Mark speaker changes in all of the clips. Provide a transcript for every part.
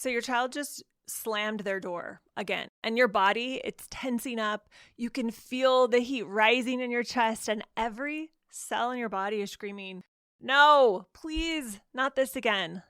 Speaker 1: So your child just slammed their door again, and your body, it's tensing up. You can feel the heat rising in your chest, and every cell in your body is screaming, no, please, not this again.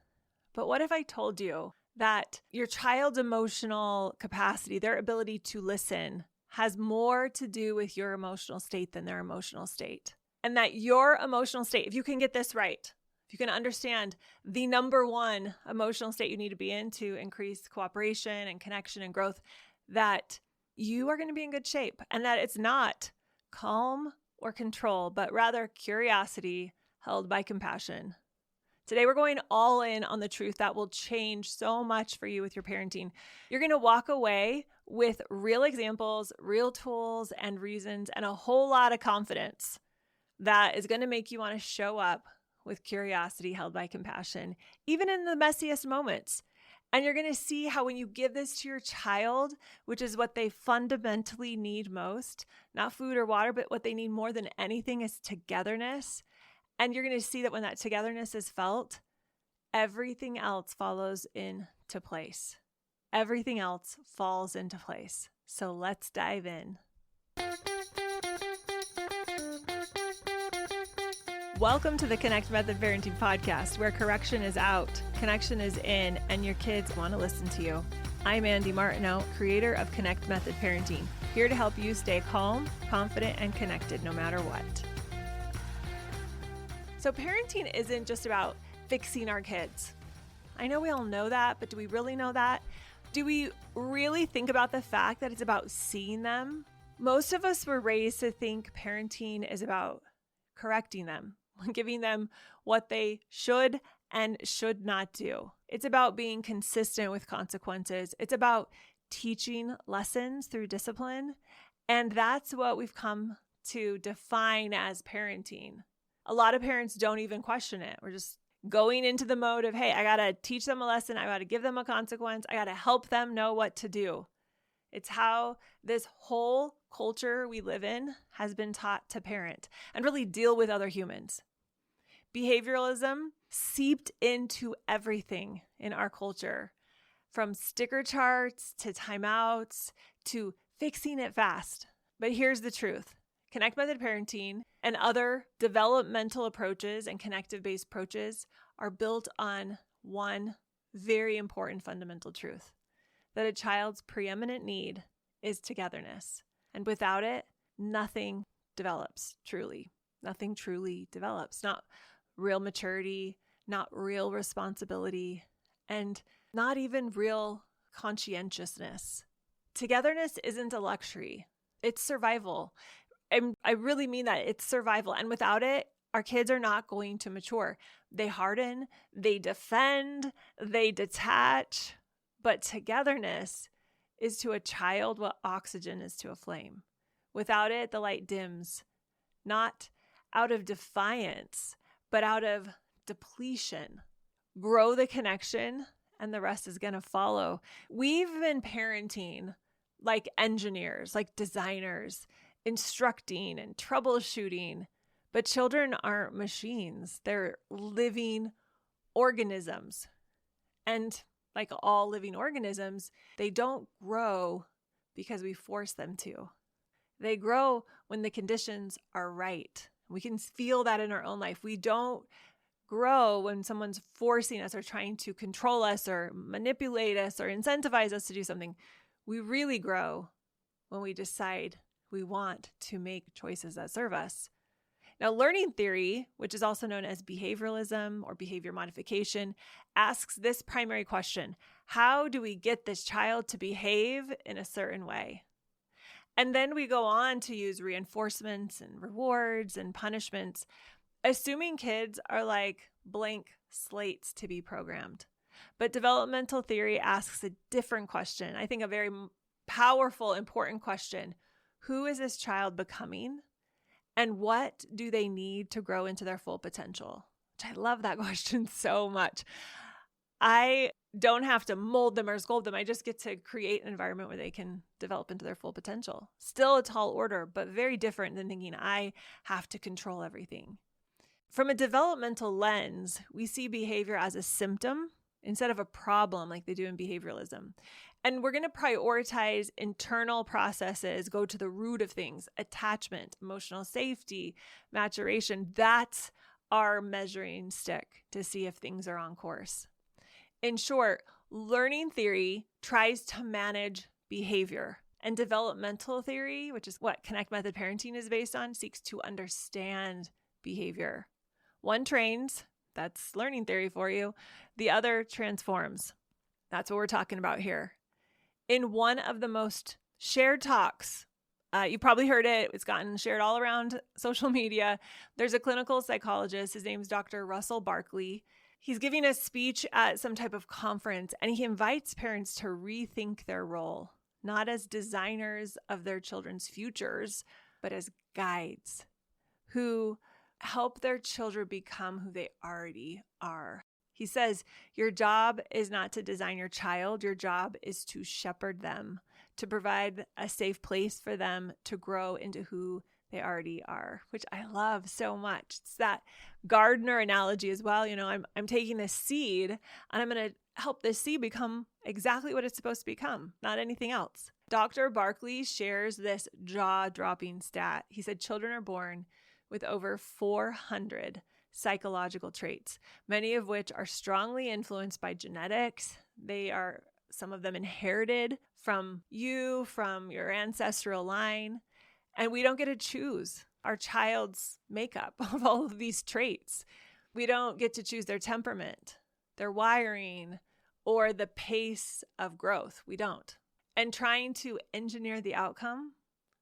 Speaker 1: But what if I told you that your child's emotional capacity, their ability to listen, has more to do with your emotional state than their emotional state? And that your emotional state, if you can get this right, if you can understand the number one emotional state you need to be in to increase cooperation and connection and growth, that you are going to be in good shape, and that it's not calm or control, but rather curiosity held by compassion. Today, we're going all in on the truth that will change so much for you with your parenting. You're going to walk away with real examples, real tools and reasons, and a whole lot of confidence that is going to make you want to show up with curiosity held by compassion, even in the messiest moments. And you're going to see how when you give this to your child, which is what they fundamentally need most, not food or water, but what they need more than anything is togetherness. And you're going to see that when that togetherness is felt, everything else follows into place. Everything else falls into place. So let's dive in. Welcome to the Connect Method Parenting Podcast, where correction is out, connection is in, and your kids want to listen to you. I'm Andy Martineau, creator of Connect Method Parenting, here to help you stay calm, confident, and connected no matter what. So parenting isn't just about fixing our kids. I know we all know that, but do we really know that? Do we really think about the fact that it's about seeing them? Most of us were raised to think parenting is about correcting them, giving them what they should and should not do. It's about being consistent with consequences. It's about teaching lessons through discipline. And that's what we've come to define as parenting. A lot of parents don't even question it. We're just going into the mode of, hey, I got to teach them a lesson. I got to give them a consequence. I got to help them know what to do. It's how this whole culture we live in has been taught to parent and really deal with other humans. Behavioralism seeped into everything in our culture, from sticker charts to timeouts to fixing it fast. But here's the truth. Connect Method Parenting and other developmental approaches and connective-based approaches are built on one very important fundamental truth, that a child's preeminent need is togetherness. And without it, nothing develops truly. Nothing truly develops. Not real maturity, not real responsibility, and not even real conscientiousness. Togetherness isn't a luxury. It's survival. And I really mean that. It's survival. And without it, our kids are not going to mature. They harden, they defend, they detach. But togetherness is to a child what oxygen is to a flame. Without it, the light dims, not out of defiance, but out of depletion. Grow the connection, and the rest is going to follow. We've been parenting like engineers, like designers, instructing and troubleshooting, but children aren't machines. They're living organisms. And like all living organisms, they don't grow because we force them to. They grow when the conditions are right. We can feel that in our own life. We don't grow when someone's forcing us or trying to control us or manipulate us or incentivize us to do something. We really grow when we decide we want to make choices that serve us. Now, learning theory, which is also known as behavioralism or behavior modification, asks this primary question: how do we get this child to behave in a certain way? And then we go on to use reinforcements and rewards and punishments, assuming kids are like blank slates to be programmed. But developmental theory asks a different question. I think a very powerful, important question. Who is this child becoming? And what do they need to grow into their full potential? Which I love that question so much. I don't have to mold them or sculpt them. I just get to create an environment where they can develop into their full potential. Still a tall order, but very different than thinking I have to control everything. From a developmental lens, we see behavior as a symptom instead of a problem like they do in behavioralism. And we're going to prioritize internal processes, go to the root of things, attachment, emotional safety, maturation. That's our measuring stick to see if things are on course. In short, learning theory tries to manage behavior, and developmental theory, which is what Connect Method Parenting is based on, seeks to understand behavior. One trains, that's learning theory for you. The other transforms. That's what we're talking about here. In one of the most shared talks, you probably heard it. It's gotten shared all around social media. There's a clinical psychologist. His name's Dr. Russell Barkley. He's giving a speech at some type of conference, and he invites parents to rethink their role, not as designers of their children's futures, but as guides who help their children become who they already are. He says, your job is not to design your child. Your job is to shepherd them, to provide a safe place for them to grow into who they already are, which I love so much. It's that gardener analogy as well. You know, I'm taking this seed and I'm going to help this seed become exactly what it's supposed to become, not anything else. Dr. Barkley shares this jaw-dropping stat. He said children are born with over 400 psychological traits, many of which are strongly influenced by genetics. They are, some of them, inherited from you, from your ancestral line. And we don't get to choose our child's makeup of all of these traits. We don't get to choose their temperament, their wiring, or the pace of growth. We don't. And trying to engineer the outcome,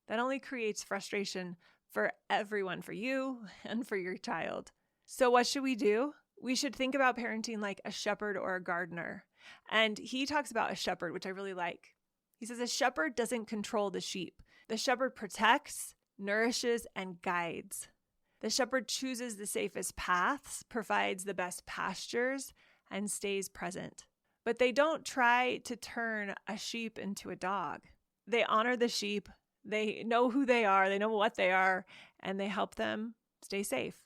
Speaker 1: that only creates frustration for everyone, for you and for your child. So what should we do? We should think about parenting like a shepherd or a gardener. And he talks about a shepherd, which I really like. He says a shepherd doesn't control the sheep. The shepherd protects, nourishes, and guides. The shepherd chooses the safest paths, provides the best pastures, and stays present. But they don't try to turn a sheep into a dog. They honor the sheep. They know who they are. They know what they are, and they help them stay safe.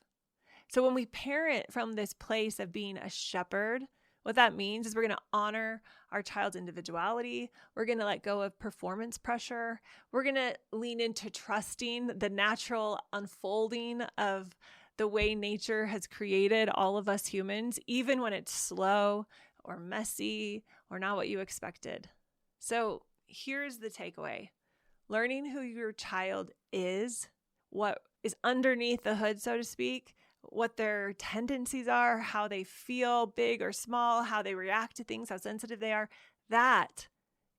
Speaker 1: So when we parent from this place of being a shepherd, what that means is we're going to honor our child's individuality. We're going to let go of performance pressure. We're going to lean into trusting the natural unfolding of the way nature has created all of us humans, even when it's slow or messy or not what you expected. So here's the takeaway. Learning who your child is, what is underneath the hood, so to speak, what their tendencies are, how they feel, big or small, how they react to things, how sensitive they are, that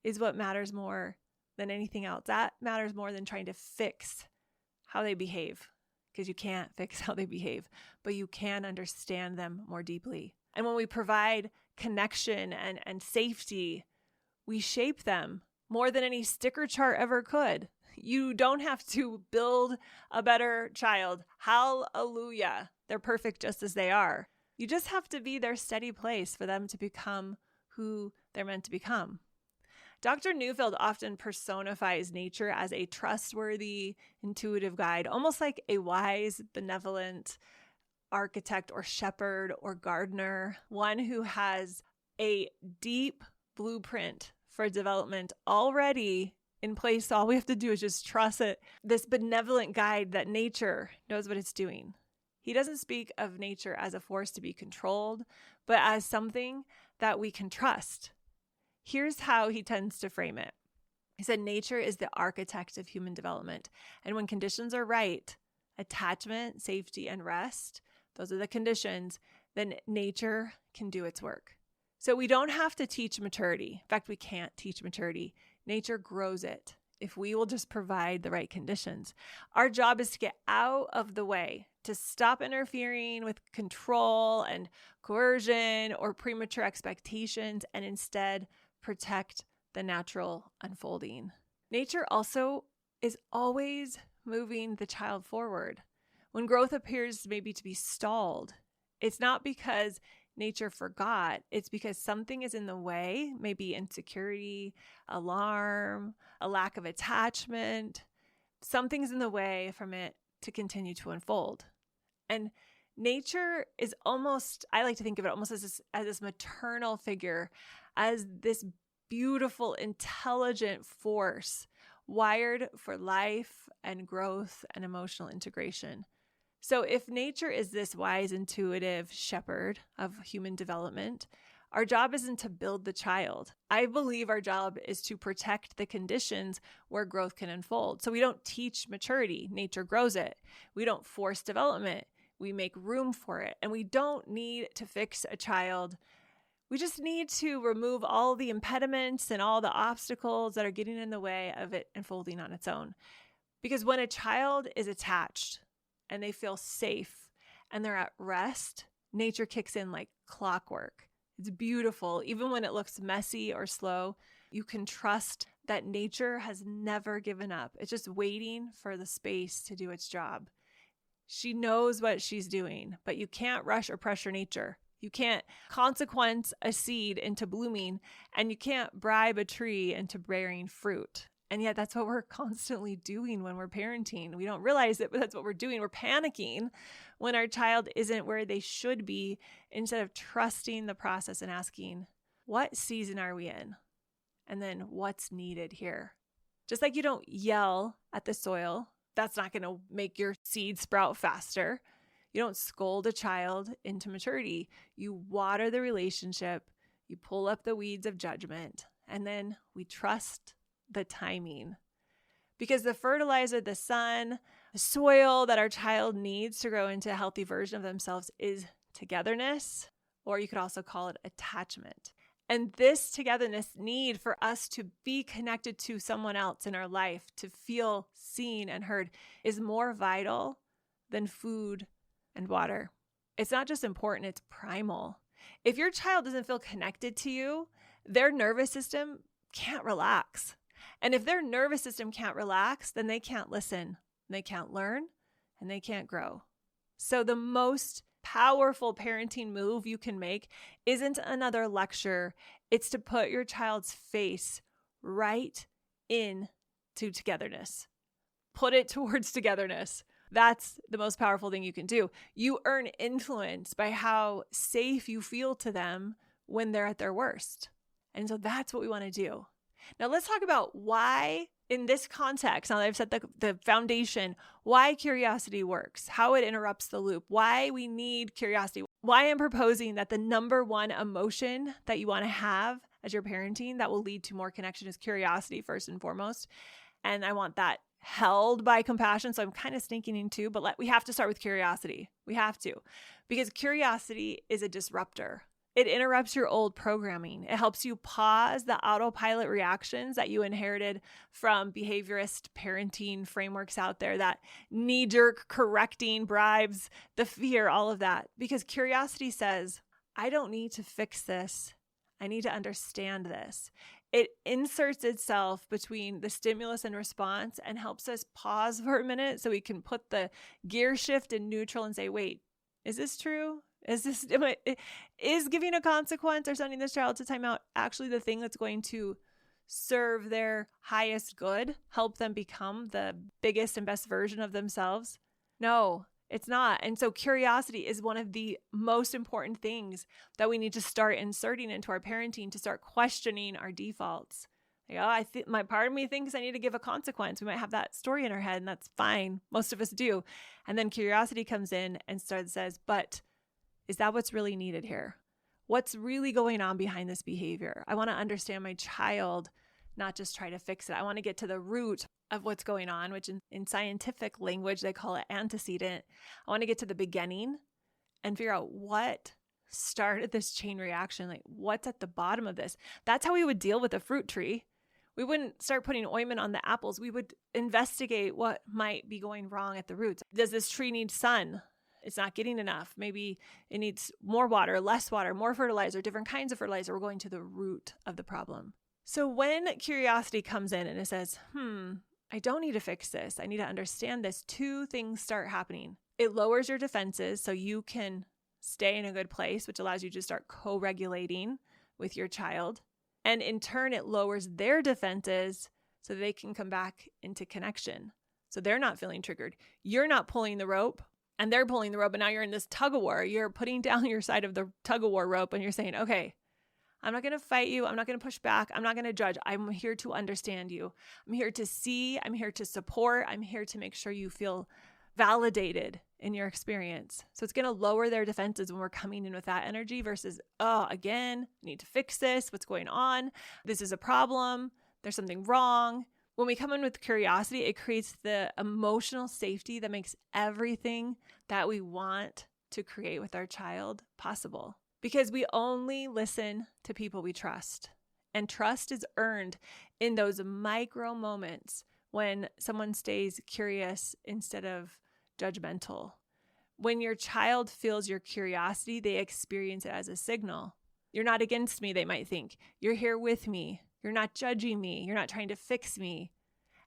Speaker 1: is what matters more than anything else. That matters more than trying to fix how they behave, because you can't fix how they behave, but you can understand them more deeply. And when we provide connection and safety, we shape them more than any sticker chart ever could. You don't have to build a better child. Hallelujah. They're perfect just as they are. You just have to be their steady place for them to become who they're meant to become. Dr. Neufeld often personifies nature as a trustworthy, intuitive guide, almost like a wise, benevolent architect or shepherd or gardener, one who has a deep blueprint for development already in place. All we have to do is just trust it, this benevolent guide that nature knows what it's doing. He doesn't speak of nature as a force to be controlled, but as something that we can trust. Here's how he tends to frame it. He said, nature is the architect of human development. And when conditions are right, attachment, safety, and rest, those are the conditions, then nature can do its work. So we don't have to teach maturity. In fact, we can't teach maturity. Nature grows it if we will just provide the right conditions. Our job is to get out of the way, to stop interfering with control and coercion or premature expectations, and instead protect the natural unfolding. Nature also is always moving the child forward. When growth appears maybe to be stalled, it's not because nature forgot. It's because something is in the way, maybe insecurity, alarm, a lack of attachment. Something's in the way from it to continue to unfold. And Nature is almost, I like to think of it almost as this maternal figure, as this beautiful, intelligent force wired for life and growth and emotional integration. So if nature is this wise, intuitive shepherd of human development, our job isn't to build the child. I believe our job is to protect the conditions where growth can unfold. So we don't teach maturity. Nature grows it. We don't force development. We make room for it. And we don't need to fix a child. We just need to remove all the impediments and all the obstacles that are getting in the way of it unfolding on its own. Because when a child is attached and they feel safe and they're at rest, nature kicks in like clockwork. It's beautiful. Even when it looks messy or slow, you can trust that nature has never given up. It's just waiting for the space to do its job. She knows what she's doing, but you can't rush or pressure nature. You can't consequence a seed into blooming, and you can't bribe a tree into bearing fruit. And yet that's what we're constantly doing when we're parenting. We don't realize it, but that's what we're doing. We're panicking when our child isn't where they should be, instead of trusting the process and asking, what season are we in? And then what's needed here? Just like you don't yell at the soil, that's not going to make your seed sprout faster. You don't scold a child into maturity. You water the relationship, you pull up the weeds of judgment, and then we trust the timing. Because the fertilizer, the sun, the soil that our child needs to grow into a healthy version of themselves is togetherness, or you could also call it attachment. And this togetherness need for us to be connected to someone else in our life, to feel seen and heard, is more vital than food and water. It's not just important, it's primal. If your child doesn't feel connected to you, their nervous system can't relax. And if their nervous system can't relax, then they can't listen, they can't learn, and they can't grow. So the most powerful parenting move you can make isn't another lecture. It's to put your child's face right into togetherness. Put it towards togetherness. That's the most powerful thing you can do. You earn influence by how safe you feel to them when they're at their worst. And so that's what we want to do. Now let's talk about why, in this context, now that I've set the foundation, why curiosity works, how it interrupts the loop, why we need curiosity, why I'm proposing that the number one emotion that you want to have as you're parenting that will lead to more connection is curiosity first and foremost. And I want that held by compassion. So I'm kind of sneaking in too, but we have to start with curiosity. We have to, because curiosity is a disruptor. It interrupts your old programming. It helps you pause the autopilot reactions that you inherited from behaviorist parenting frameworks out there, that knee-jerk correcting, bribes, the fear, all of that. Because curiosity says, I don't need to fix this. I need to understand this. It inserts itself between the stimulus and response and helps us pause for a minute so we can put the gear shift in neutral and say, wait, is this true? Is giving a consequence or sending this child to timeout actually the thing that's going to serve their highest good, help them become the biggest and best version of themselves? No, it's not. And so curiosity is one of the most important things that we need to start inserting into our parenting, to start questioning our defaults. Like, my part of me thinks I need to give a consequence. We might have that story in our head, and that's fine. Most of us do. And then curiosity comes in and says, but is that what's really needed here? What's really going on behind this behavior? I want to understand my child, not just try to fix it. I want to get to the root of what's going on, which in scientific language, they call it antecedent. I want to get to the beginning and figure out what started this chain reaction. Like, what's at the bottom of this? That's how we would deal with a fruit tree. We wouldn't start putting ointment on the apples. We would investigate what might be going wrong at the roots. Does this tree need sun? It's not getting enough. Maybe it needs more water, less water, more fertilizer, different kinds of fertilizer. We're going to the root of the problem. So when curiosity comes in and it says, I don't need to fix this. I need to understand this. Two things start happening. It lowers your defenses so you can stay in a good place, which allows you to start co-regulating with your child. And in turn, it lowers their defenses so they can come back into connection. So they're not feeling triggered. You're not pulling the rope. and they're pulling the rope, and now you're in this tug of war. You're putting down your side of the tug of war rope and you're saying, okay, I'm not going to fight you. I'm not going to push back. I'm not going to judge. I'm here to understand you. I'm here to see. I'm here to support. I'm here to make sure you feel validated in your experience. So it's going to lower their defenses when we're coming in with that energy versus, oh, again, I need to fix this. What's going on? This is a problem. There's something wrong. When we come in with curiosity, it creates the emotional safety that makes everything that we want to create with our child possible. Because we only listen to people we trust. And trust is earned in those micro moments when someone stays curious instead of judgmental. When your child feels your curiosity, they experience it as a signal. You're not against me, they might think. You're here with me. You're not judging me. You're not trying to fix me.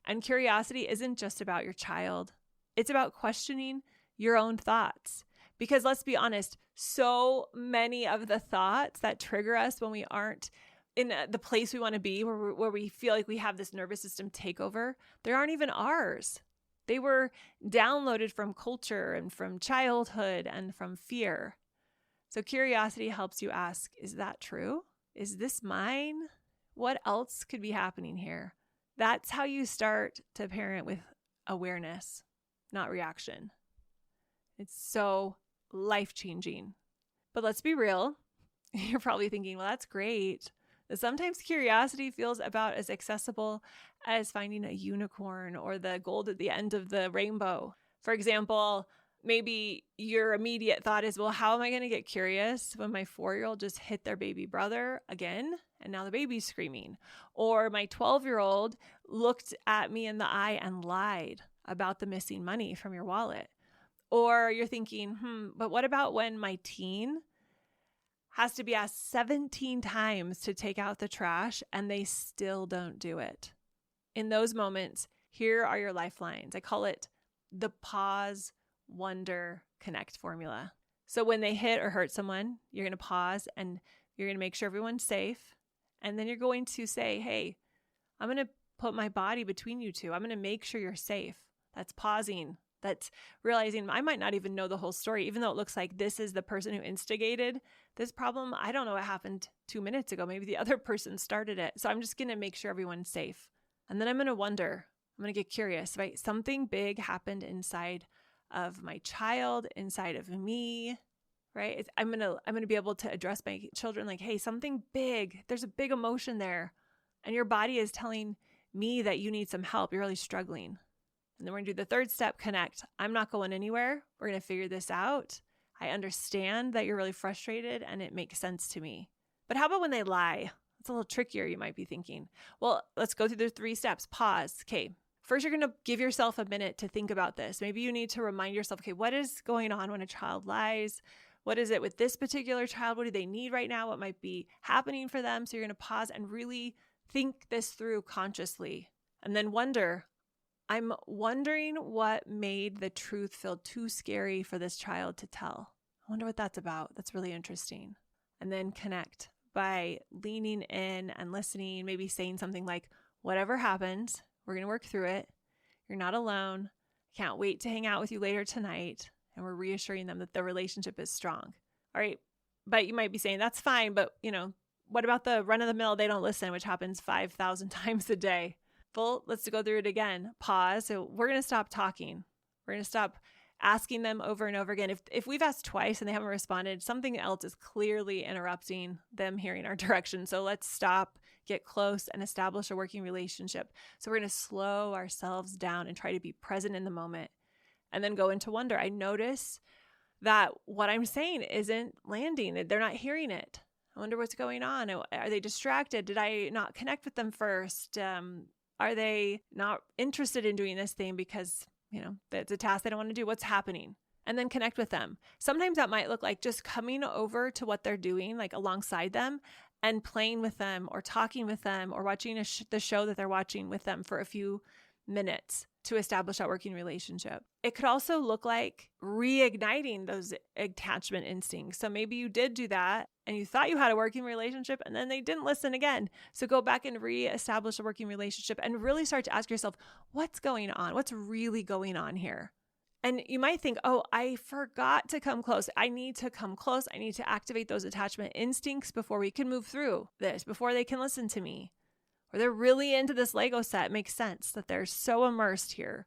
Speaker 1: And curiosity isn't just about your child. It's about questioning your own thoughts. Because let's be honest, so many of the thoughts that trigger us when we aren't in the place we want to be, where we feel like we have this nervous system takeover, they aren't even ours. They were downloaded from culture and from childhood and from fear. So curiosity helps you ask, is that true? Is this mine? What else could be happening here? That's how you start to parent with awareness, not reaction. It's so life-changing. But let's be real. You're probably thinking, well, that's great. But sometimes curiosity feels about as accessible as finding a unicorn or the gold at the end of the rainbow. For example, maybe your immediate thought is, well, how am I going to get curious when my 4-year-old just hit their baby brother again and now the baby's screaming? Or my 12-year-old looked at me in the eye and lied about the missing money from your wallet. Or you're thinking, but what about when my teen has to be asked 17 times to take out the trash and they still don't do it? In those moments, here are your lifelines. I call it the pause, wonder, connect formula. So when they hit or hurt someone, you're going to pause and you're going to make sure everyone's safe. And then you're going to say, hey, I'm going to put my body between you two. I'm going to make sure you're safe. That's pausing. That's realizing I might not even know the whole story, even though it looks like this is the person who instigated this problem. I don't know what happened 2 minutes ago. Maybe the other person started it. So I'm just going to make sure everyone's safe. And then I'm going to wonder, I'm going to get curious, right? Something big happened inside of my child, inside of me, right? I'm going to be able to address my children like, hey, something big, there's a big emotion there. And your body is telling me that you need some help. You're really struggling. And then we're going to do the third step, connect. I'm not going anywhere. We're going to figure this out. I understand that you're really frustrated and it makes sense to me. But how about when they lie? It's a little trickier, you might be thinking. Well, let's go through the 3 steps. Pause. Okay. First, you're going to give yourself a minute to think about this. Maybe you need to remind yourself, okay, what is going on when a child lies? What is it with this particular child? What do they need right now? What might be happening for them? So you're going to pause and really think this through consciously. And then wonder, I'm wondering what made the truth feel too scary for this child to tell. I wonder what that's about. That's really interesting. And then connect by leaning in and listening, maybe saying something like, whatever happens, we're going to work through it. You're not alone. Can't wait to hang out with you later tonight. And we're reassuring them that the relationship is strong. All right. But you might be saying, that's fine. But, what about the run of the mill, they don't listen, which happens 5,000 times a day? Well, let's go through it again. Pause. So we're going to stop talking. We're going to stop asking them over and over again. If we've asked twice and they haven't responded, something else is clearly interrupting them hearing our direction. So let's stop, get close, and establish a working relationship. So we're going to slow ourselves down and try to be present in the moment and then go into wonder. I notice that what I'm saying isn't landing. They're not hearing it. I wonder what's going on. Are they distracted? Did I not connect with them first? Are they not interested in doing this thing because, it's a task they don't want to do? What's happening? And then connect with them. Sometimes that might look like just coming over to what they're doing, like alongside them and playing with them or talking with them or watching the show that they're watching with them for a few minutes to establish that working relationship. It could also look like reigniting those attachment instincts. So maybe you did do that and you thought you had a working relationship and then they didn't listen again. So go back and reestablish a working relationship and really start to ask yourself, what's going on? What's really going on here? And you might think, oh, I forgot to come close. I need to come close. I need to activate those attachment instincts before we can move through this, before they can listen to me. Or they're really into this Lego set. It makes sense that they're so immersed here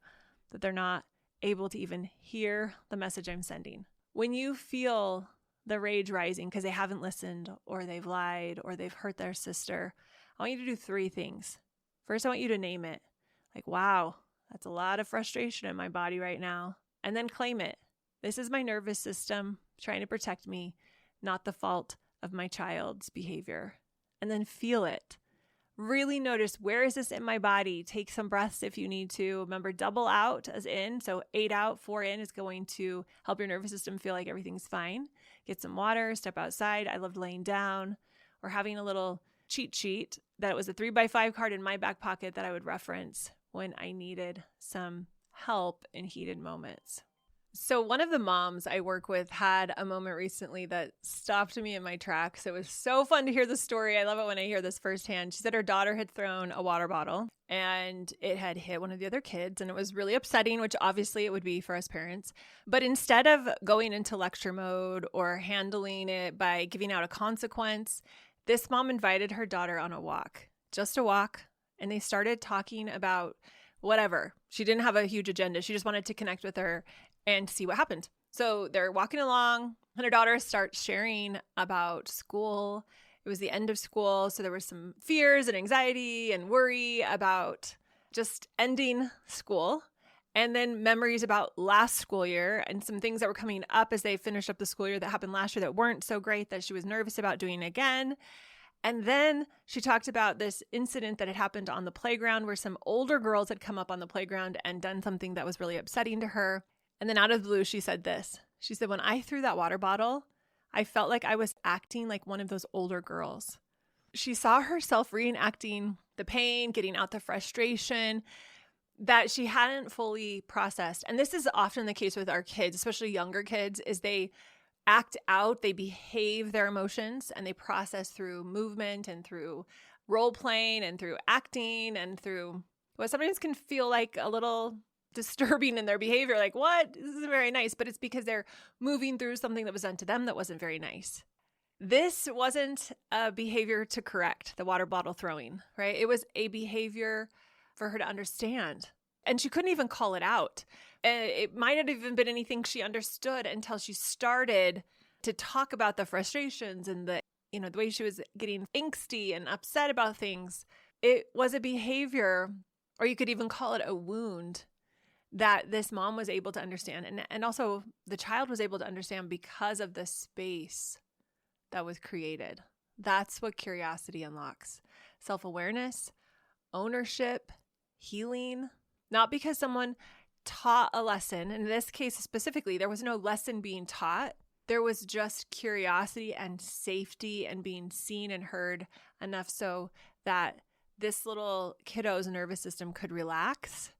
Speaker 1: that they're not able to even hear the message I'm sending. When you feel the rage rising because they haven't listened or they've lied or they've hurt their sister, I want you to do 3 things. First, I want you to name it. Like, wow, that's a lot of frustration in my body right now. And then claim it. This is my nervous system trying to protect me, not the fault of my child's behavior. And then feel it. Really notice, where is this in my body? Take some breaths if you need to. Remember, double out as in. So 8 out, 4 in is going to help your nervous system feel like everything's fine. Get some water, step outside. I loved laying down or having a little cheat sheet that was a 3x5 card in my back pocket that I would reference when I needed some help in heated moments. So one of the moms I work with had a moment recently that stopped me in my tracks. It was so fun to hear the story. I love it when I hear this firsthand. She said her daughter had thrown a water bottle and it had hit one of the other kids, and it was really upsetting, which obviously it would be for us parents. But instead of going into lecture mode or handling it by giving out a consequence, this mom invited her daughter on a walk, just a walk, and they started talking about whatever. She didn't have a huge agenda. She just wanted to connect with her and see what happened. So they're walking along and her daughter starts sharing about school. It was the end of school. So there was some fears and anxiety and worry about just ending school. And then memories about last school year and some things that were coming up as they finished up the school year that happened last year that weren't so great that she was nervous about doing again. And then she talked about this incident that had happened on the playground where some older girls had come up on the playground and done something that was really upsetting to her. And then out of the blue, she said this. She said, when I threw that water bottle, I felt like I was acting like one of those older girls. She saw herself reenacting the pain, getting out the frustration that she hadn't fully processed. And this is often the case with our kids, especially younger kids, is they act out, they behave their emotions, and they process through movement and through role playing and through acting and through what sometimes can feel like a little disturbing in their behavior. Like, what? This isn't very nice. But it's because they're moving through something that was done to them that wasn't very nice. This wasn't a behavior to correct, the water bottle throwing, right? It was a behavior for her to understand. And she couldn't even call it out. And it might not have even been anything she understood until she started to talk about the frustrations and the way she was getting angsty and upset about things. It was a behavior, or you could even call it a wound, that this mom was able to understand. And also the child was able to understand because of the space that was created. That's what curiosity unlocks. Self-awareness, ownership, healing. Not because someone taught a lesson. In this case specifically, there was no lesson being taught. There was just curiosity and safety and being seen and heard enough so that this little kiddo's nervous system could relax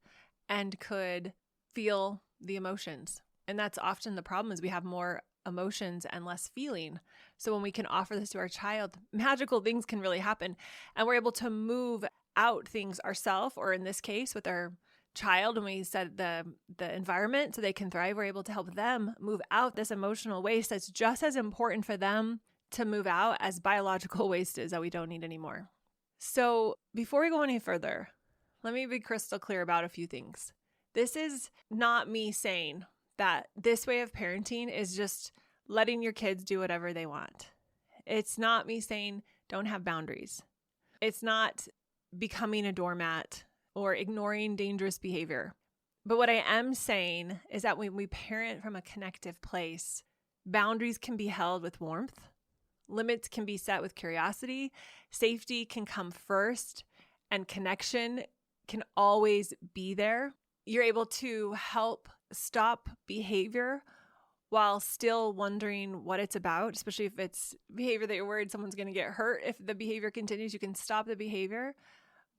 Speaker 1: and could feel the emotions. And that's often the problem, is we have more emotions and less feeling. So when we can offer this to our child, magical things can really happen. And we're able to move out things ourselves, or in this case with our child, when we set the environment so they can thrive, we're able to help them move out this emotional waste that's just as important for them to move out as biological waste is that we don't need anymore. So before we go any further, let me be crystal clear about a few things. This is not me saying that this way of parenting is just letting your kids do whatever they want. It's not me saying don't have boundaries. It's not becoming a doormat or ignoring dangerous behavior. But what I am saying is that when we parent from a connective place, boundaries can be held with warmth. Limits can be set with curiosity. Safety can come first, and connection can always be there. You're able to help stop behavior while still wondering what it's about, especially if it's behavior that you're worried someone's going to get hurt. If the behavior continues, you can stop the behavior,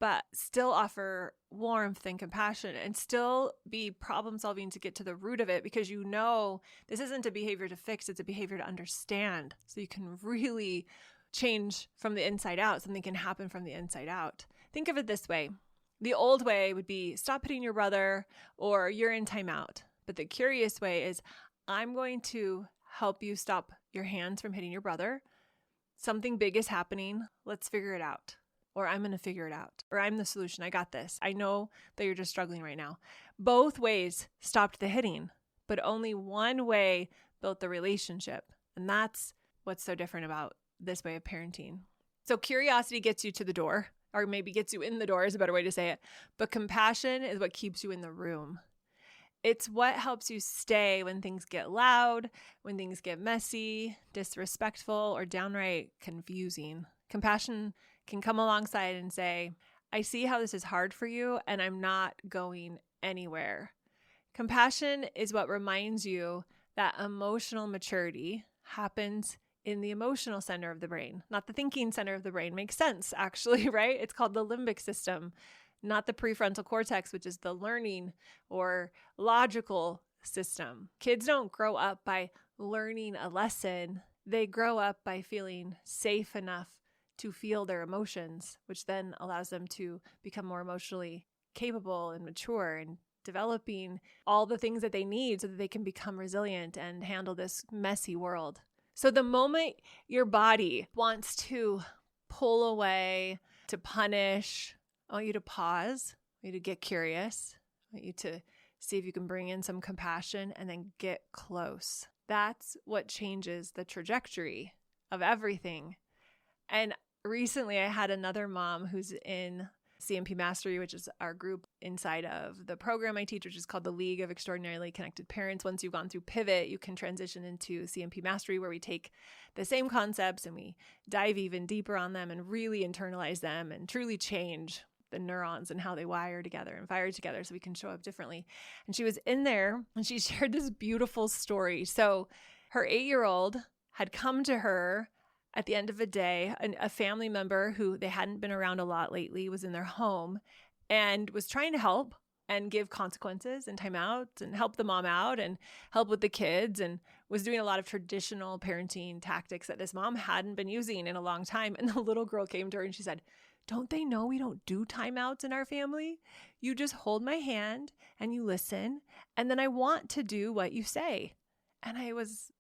Speaker 1: but still offer warmth and compassion and still be problem solving to get to the root of it, because you know this isn't a behavior to fix, it's a behavior to understand. So you can really change from the inside out. Something can happen from the inside out. Think of it this way. The old way would be stop hitting your brother or you're in timeout. But the curious way is, I'm going to help you stop your hands from hitting your brother. Something big is happening. Let's figure it out. Or I'm going to figure it out. Or I'm the solution. I got this. I know that you're just struggling right now. Both ways stopped the hitting, but only one way built the relationship. And that's what's so different about this way of parenting. So curiosity gets you to the door, or maybe gets you in the door is a better way to say it. But compassion is what keeps you in the room. It's what helps you stay when things get loud, when things get messy, disrespectful, or downright confusing. Compassion can come alongside and say, I see how this is hard for you, and I'm not going anywhere. Compassion is what reminds you that emotional maturity happens in the emotional center of the brain, not the thinking center of the brain. Makes sense, actually, right? It's called the limbic system, not the prefrontal cortex, which is the learning or logical system. Kids don't grow up by learning a lesson. They grow up by feeling safe enough to feel their emotions, which then allows them to become more emotionally capable and mature and developing all the things that they need so that they can become resilient and handle this messy world. So the moment your body wants to pull away, to punish, I want you to pause, I want you to get curious, I want you to see if you can bring in some compassion and then get close. That's what changes the trajectory of everything. And recently I had another mom who's in CMP Mastery, which is our group inside of the program I teach, which is called the League of Extraordinarily Connected Parents. Once you've gone through Pivot, you can transition into CMP Mastery, where we take the same concepts and we dive even deeper on them and really internalize them and truly change the neurons and how they wire together and fire together so we can show up differently. And she was in there and she shared this beautiful story. So her 8-year-old had come to her at the end of a day, a family member who they hadn't been around a lot lately was in their home and was trying to help and give consequences and timeouts and help the mom out and help with the kids, and was doing a lot of traditional parenting tactics that this mom hadn't been using in a long time. And the little girl came to her and she said, don't they know we don't do timeouts in our family? You just hold my hand and you listen, and then I want to do what you say. And I was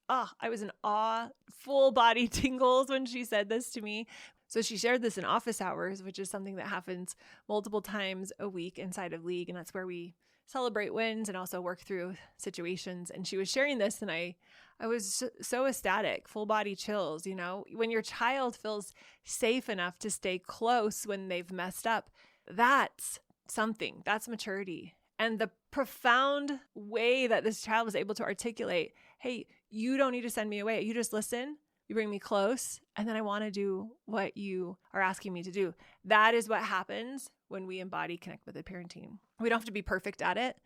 Speaker 1: I was in awe, full body tingles when she said this to me. So she shared this in office hours, which is something that happens multiple times a week inside of League. And that's where we celebrate wins and also work through situations. And she was sharing this and I was so ecstatic, full body chills. You know, when your child feels safe enough to stay close when they've messed up, that's something, that's maturity. And the profound way that this child was able to articulate, hey, you don't need to send me away. You just listen, you bring me close, and then I want to do what you are asking me to do. That is what happens when we embody Connect with It parenting. We don't have to be perfect at it,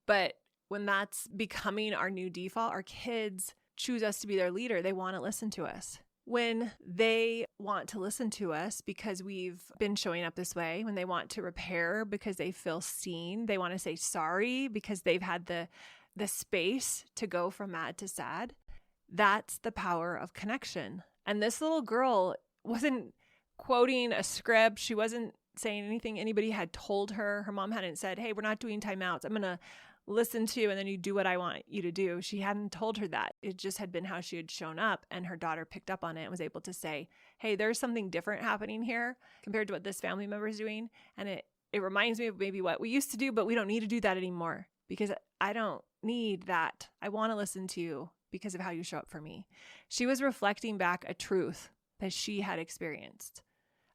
Speaker 1: but when that's becoming our new default, our kids choose us to be their leader. They want to listen to us. When they want to listen to us because we've been showing up this way, when they want to repair because they feel seen, they want to say sorry because they've had the space to go from mad to sad, that's the power of connection. And this little girl wasn't quoting a script. She wasn't saying anything anybody had told her. Her mom hadn't said, hey, we're not doing timeouts. I'm going to listen to you and then you do what I want you to do. She hadn't told her that. It just had been how she had shown up, and her daughter picked up on it and was able to say, hey, there's something different happening here compared to what this family member is doing. And it reminds me of maybe what we used to do, but we don't need to do that anymore because I don't need that. I want to listen to you because of how you show up for me. She was reflecting back a truth that she had experienced,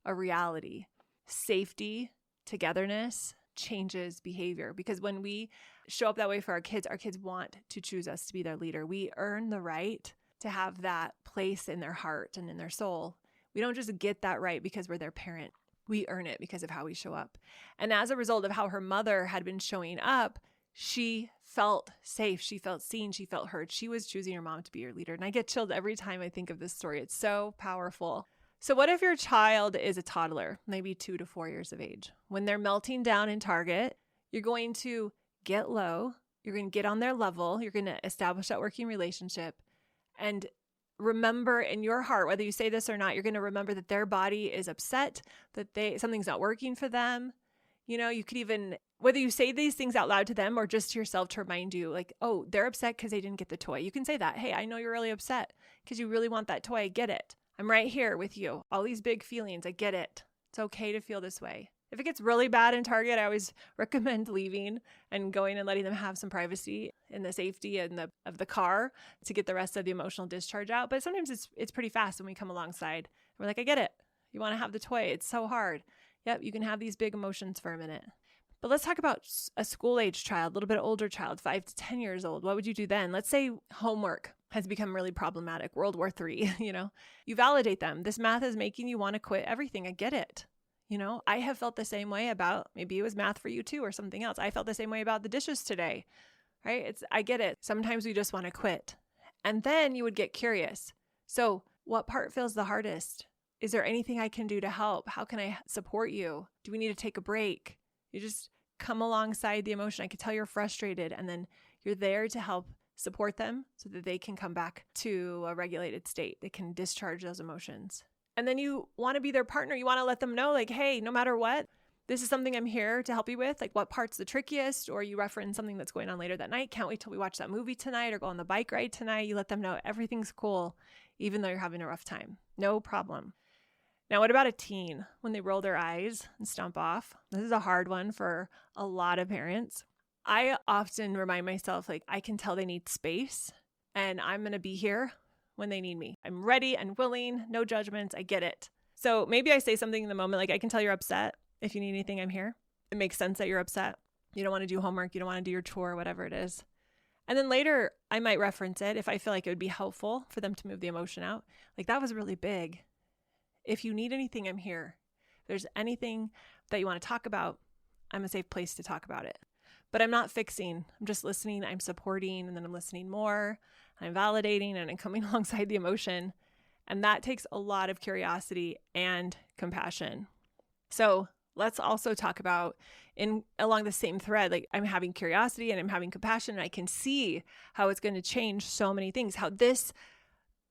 Speaker 1: a reality. Safety, togetherness changes behavior, because when we show up that way for our kids want to choose us to be their leader. We earn the right to have that place in their heart and in their soul. We don't just get that right because we're their parent. We earn it because of how we show up. And as a result of how her mother had been showing up, she felt safe. She felt seen. She felt heard. She was choosing her mom to be her leader. And I get chilled every time I think of this story. It's so powerful. So what if your child is a toddler, maybe 2 to 4 years of age? When they're melting down in Target, you're going to get low. You're going to get on their level. You're going to establish that working relationship. And remember in your heart, whether you say this or not, you're going to remember that their body is upset, that something's not working for them. You could even, whether you say these things out loud to them or just to yourself to remind you, like, oh, they're upset because they didn't get the toy. You can say that. Hey, I know you're really upset because you really want that toy. I get it. I'm right here with you. All these big feelings. I get it. It's okay to feel this way. If it gets really bad in Target, I always recommend leaving and going and letting them have some privacy in the safety of the car to get the rest of the emotional discharge out. But sometimes it's pretty fast when we come alongside. We're like, I get it. You want to have the toy. It's so hard. Yep, you can have these big emotions for a minute. But let's talk about a school-age child, a little bit older child, 5 to 10 years old. What would you do then? Let's say homework has become really problematic, World War III, You validate them. This math is making you want to quit everything. I get it. I have felt the same way about, maybe it was math for you too or something else. I felt the same way about the dishes today, right? I get it. Sometimes we just want to quit. And then you would get curious. So what part feels the hardest? Is there anything I can do to help? How can I support you? Do we need to take a break? You just come alongside the emotion. I can tell you're frustrated, and then you're there to help support them so that they can come back to a regulated state. They can discharge those emotions. And then you want to be their partner. You want to let them know, like, hey, no matter what, this is something I'm here to help you with. Like, what part's the trickiest? Or you reference something that's going on later that night. Can't wait till we watch that movie tonight or go on the bike ride tonight. You let them know everything's cool, even though you're having a rough time. No problem. Now, what about a teen when they roll their eyes and stomp off? This is a hard one for a lot of parents. I often remind myself, like, I can tell they need space and I'm going to be here when they need me. I'm ready and willing, no judgments. I get it. So maybe I say something in the moment, like, I can tell you're upset. If you need anything, I'm here. It makes sense that you're upset. You don't want to do homework. You don't want to do your chore, whatever it is. And then later I might reference it if I feel like it would be helpful for them to move the emotion out. Like, that was really big. If you need anything, I'm here. If there's anything that you want to talk about, I'm a safe place to talk about it. But I'm not fixing. I'm just listening. I'm supporting, and then I'm listening more. I'm validating, and I'm coming alongside the emotion. And that takes a lot of curiosity and compassion. So let's also talk about along the same thread, like, I'm having curiosity and I'm having compassion, and I can see how it's going to change so many things, how this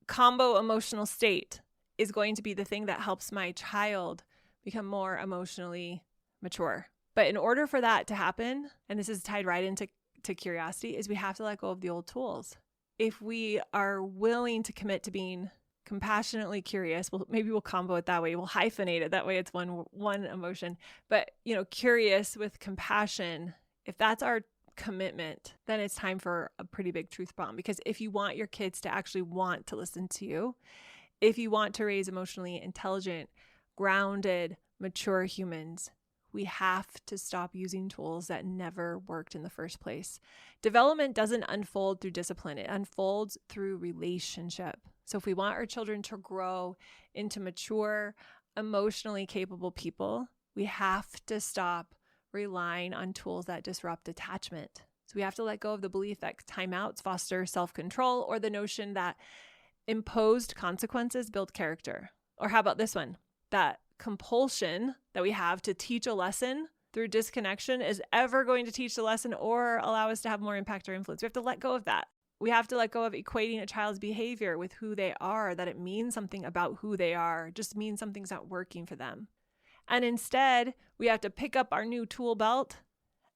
Speaker 1: combo emotional state is going to be the thing that helps my child become more emotionally mature. But in order for that to happen, and this is tied right into curiosity, is we have to let go of the old tools. If we are willing to commit to being compassionately curious, maybe we'll combo it that way. We'll hyphenate it. That way it's one emotion. But, curious with compassion, if that's our commitment, then it's time for a pretty big truth bomb. Because if you want your kids to actually want to listen to you, if you want to raise emotionally intelligent, grounded, mature humans, we have to stop using tools that never worked in the first place. Development doesn't unfold through discipline. It unfolds through relationship. So if we want our children to grow into mature, emotionally capable people, we have to stop relying on tools that disrupt attachment. So we have to let go of the belief that timeouts foster self-control, or the notion that imposed consequences build character. Or how about this one? That compulsion that we have to teach a lesson through disconnection is ever going to teach the lesson or allow us to have more impact or influence. We have to let go of that. We have to let go of equating a child's behavior with who they are, that it means something about who they are, just means something's not working for them. And instead, we have to pick up our new tool belt,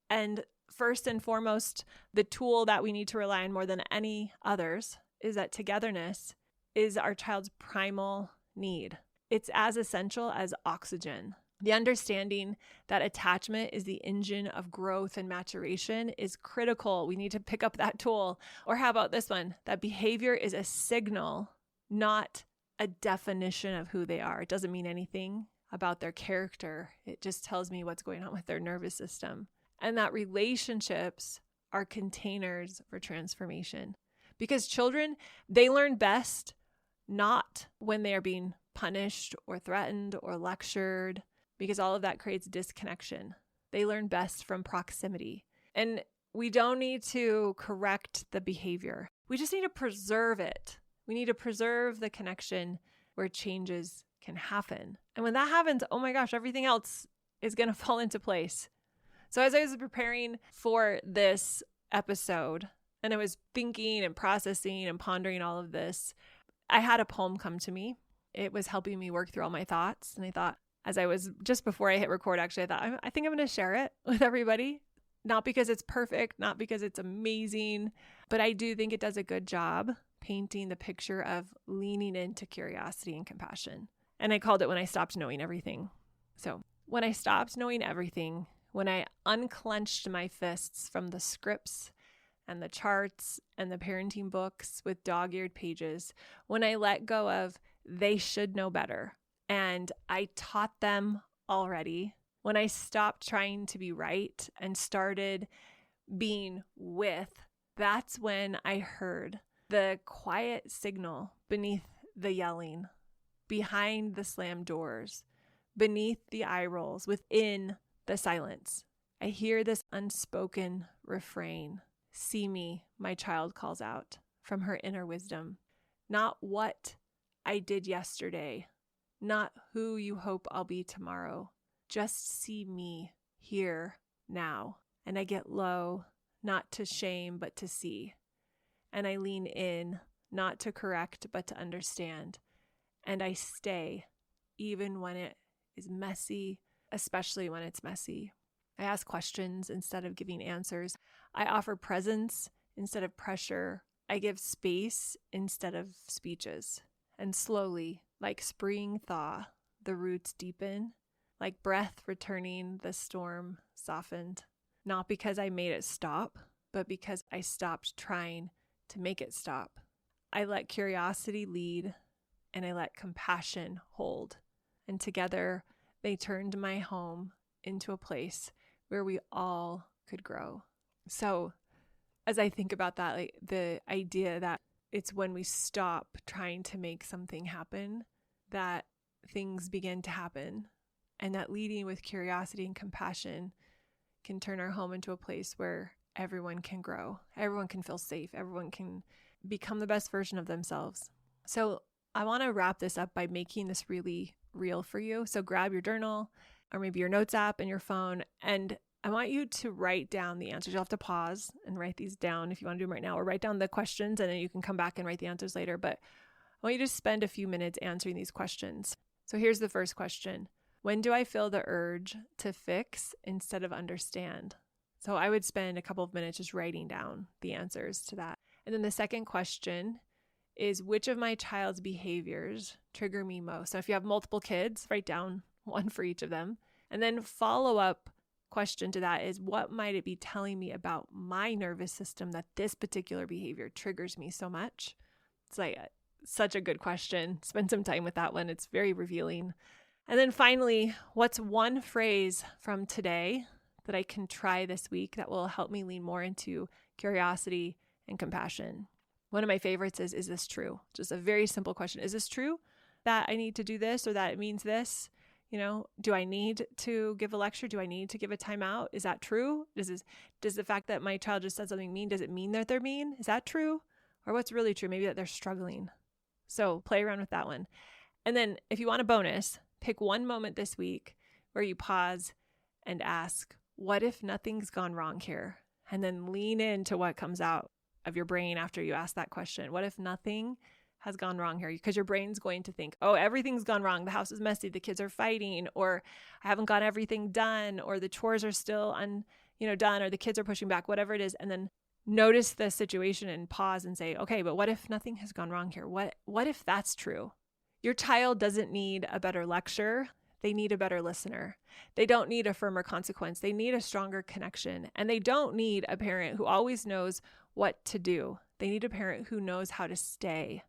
Speaker 1: and first and foremost, the tool that we need to rely on more than any others is that togetherness is our child's primal need. It's as essential as oxygen. The understanding that attachment is the engine of growth and maturation is critical. We need to pick up that tool. Or how about this one? That behavior is a signal, not a definition of who they are. It doesn't mean anything about their character. It just tells me what's going on with their nervous system. And that relationships are containers for transformation. Because children, they learn best not when they are being punished or threatened or lectured, because all of that creates disconnection. They learn best from proximity. And we don't need to correct the behavior. We just need to preserve it. We need to preserve the connection where changes can happen. And when that happens, oh my gosh, everything else is going to fall into place. So as I was preparing for this episode, and I was thinking and processing and pondering all of this, I had a poem come to me. It was helping me work through all my thoughts. And I thought, as I was just before I hit record, actually, I thought, I think I'm going to share it with everybody. Not because it's perfect, not because it's amazing, but I do think it does a good job painting the picture of leaning into curiosity and compassion. And I called it when I stopped knowing everything. So when I stopped knowing everything, when I unclenched my fists from the scripts and the charts and the parenting books with dog-eared pages, when I let go of they should know better and I taught them already, when I stopped trying to be right and started being with, that's when I heard the quiet signal beneath the yelling, behind the slammed doors, beneath the eye rolls, within the silence. I hear this unspoken refrain. See me, my child calls out from her inner wisdom. Not what I did yesterday, not who you hope I'll be tomorrow. Just see me here now. And I get low, not to shame, but to see. And I lean in, not to correct, but to understand. And I stay, even when it is messy, especially when it's messy. I ask questions instead of giving answers. I offer presence instead of pressure. I give space instead of speeches. And slowly, like spring thaw, the roots deepen. Like breath returning, the storm softened. Not because I made it stop, but because I stopped trying to make it stop. I let curiosity lead, and I let compassion hold. And together, they turned my home into a place where we all could grow. So as I think about that, like the idea that it's when we stop trying to make something happen that things begin to happen, and that leading with curiosity and compassion can turn our home into a place where everyone can grow, everyone can feel safe, everyone can become the best version of themselves. So I want to wrap this up by making this really real for you. So grab your journal or maybe your notes app and your phone, and I want you to write down the answers. You'll have to pause and write these down if you want to do them right now, or write down the questions and then you can come back and write the answers later. But I want you to spend a few minutes answering these questions. So here's the first question. When do I feel the urge to fix instead of understand? So I would spend a couple of minutes just writing down the answers to that. And then the second question is, which of my child's behaviors trigger me most? So if you have multiple kids, write down one for each of them. And then follow-up question to that is, what might it be telling me about my nervous system that this particular behavior triggers me so much? It's like such a good question. Spend some time with that one. It's very revealing. And then finally, what's one phrase from today that I can try this week that will help me lean more into curiosity and compassion? One of my favorites is this true? Just a very simple question. Is this true that I need to do this or that it means this? You know, do I need to give a lecture? Do I need to give a timeout? Is that true? Does the fact that my child just said something mean, does it mean that they're mean? Is that true? Or what's really true? Maybe that they're struggling. So play around with that one. And then if you want a bonus, pick one moment this week where you pause and ask, what if nothing's gone wrong here? And then lean into what comes out of your brain after you ask that question. What if nothing has gone wrong here? Because your brain's going to think, oh, everything's gone wrong. The house is messy. The kids are fighting, or I haven't got everything done, or the chores are still done, or the kids are pushing back, whatever it is. And then notice the situation and pause and say, okay, but what if nothing has gone wrong here? What if that's true? Your child doesn't need a better lecture. They need a better listener. They don't need a firmer consequence. They need a stronger connection. And they don't need a parent who always knows what to do. They need a parent who knows how to stay.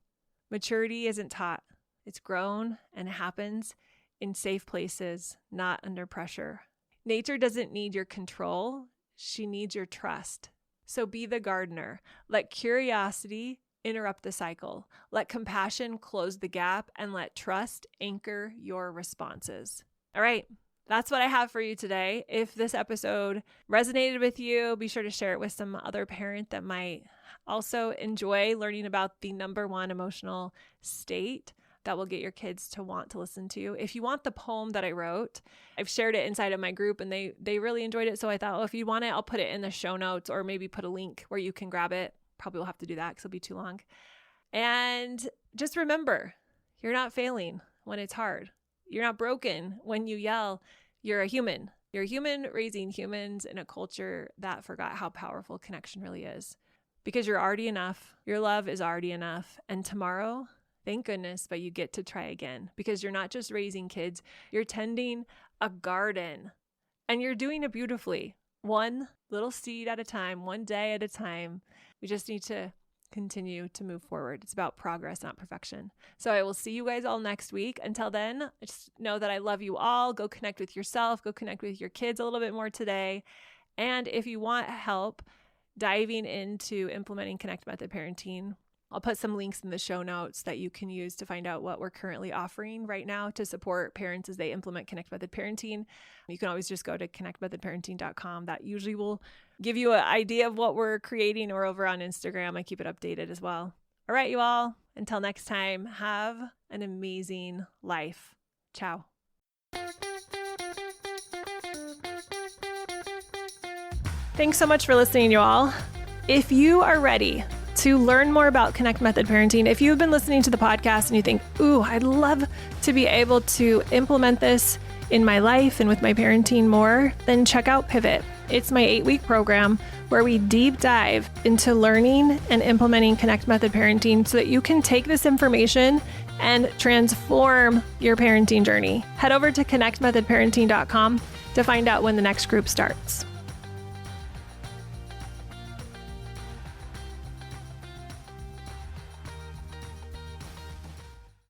Speaker 1: Maturity isn't taught. It's grown and happens in safe places, not under pressure. Nature doesn't need your control. She needs your trust. So be the gardener. Let curiosity interrupt the cycle. Let compassion close the gap, and let trust anchor your responses. All right, that's what I have for you today. If this episode resonated with you, be sure to share it with some other parent that might also enjoy learning about the number one emotional state that will get your kids to want to listen to you. If you want the poem that I wrote, I've shared it inside of my group and they really enjoyed it. So I thought, if you want it, I'll put it in the show notes, or maybe put a link where you can grab it. Probably will have to do that because it'll be too long. And just remember, you're not failing when it's hard. You're not broken when you yell. You're a human. You're a human raising humans in a culture that forgot how powerful connection really is. Because you're already enough. Your love is already enough. And tomorrow, thank goodness, but you get to try again. Because you're not just raising kids, you're tending a garden. And you're doing it beautifully. One little seed at a time, one day at a time. We just need to continue to move forward. It's about progress, not perfection. So I will see you guys all next week. Until then, just know that I love you all. Go connect with yourself. Go connect with your kids a little bit more today. And if you want help diving into implementing Connect Method Parenting, I'll put some links in the show notes that you can use to find out what we're currently offering right now to support parents as they implement Connect Method Parenting. You can always just go to connectmethodparenting.com. That usually will give you an idea of what we're creating, or over on Instagram. I keep it updated as well. All right, you all. Until next time, have an amazing life. Ciao. Thanks so much for listening, you all. If you are ready to learn more about Connect Method Parenting, if you've been listening to the podcast and you think, ooh, I'd love to be able to implement this in my life and with my parenting more, then check out Pivot. It's my 8-week program where we deep dive into learning and implementing Connect Method Parenting so that you can take this information and transform your parenting journey. Head over to connectmethodparenting.com to find out when the next group starts.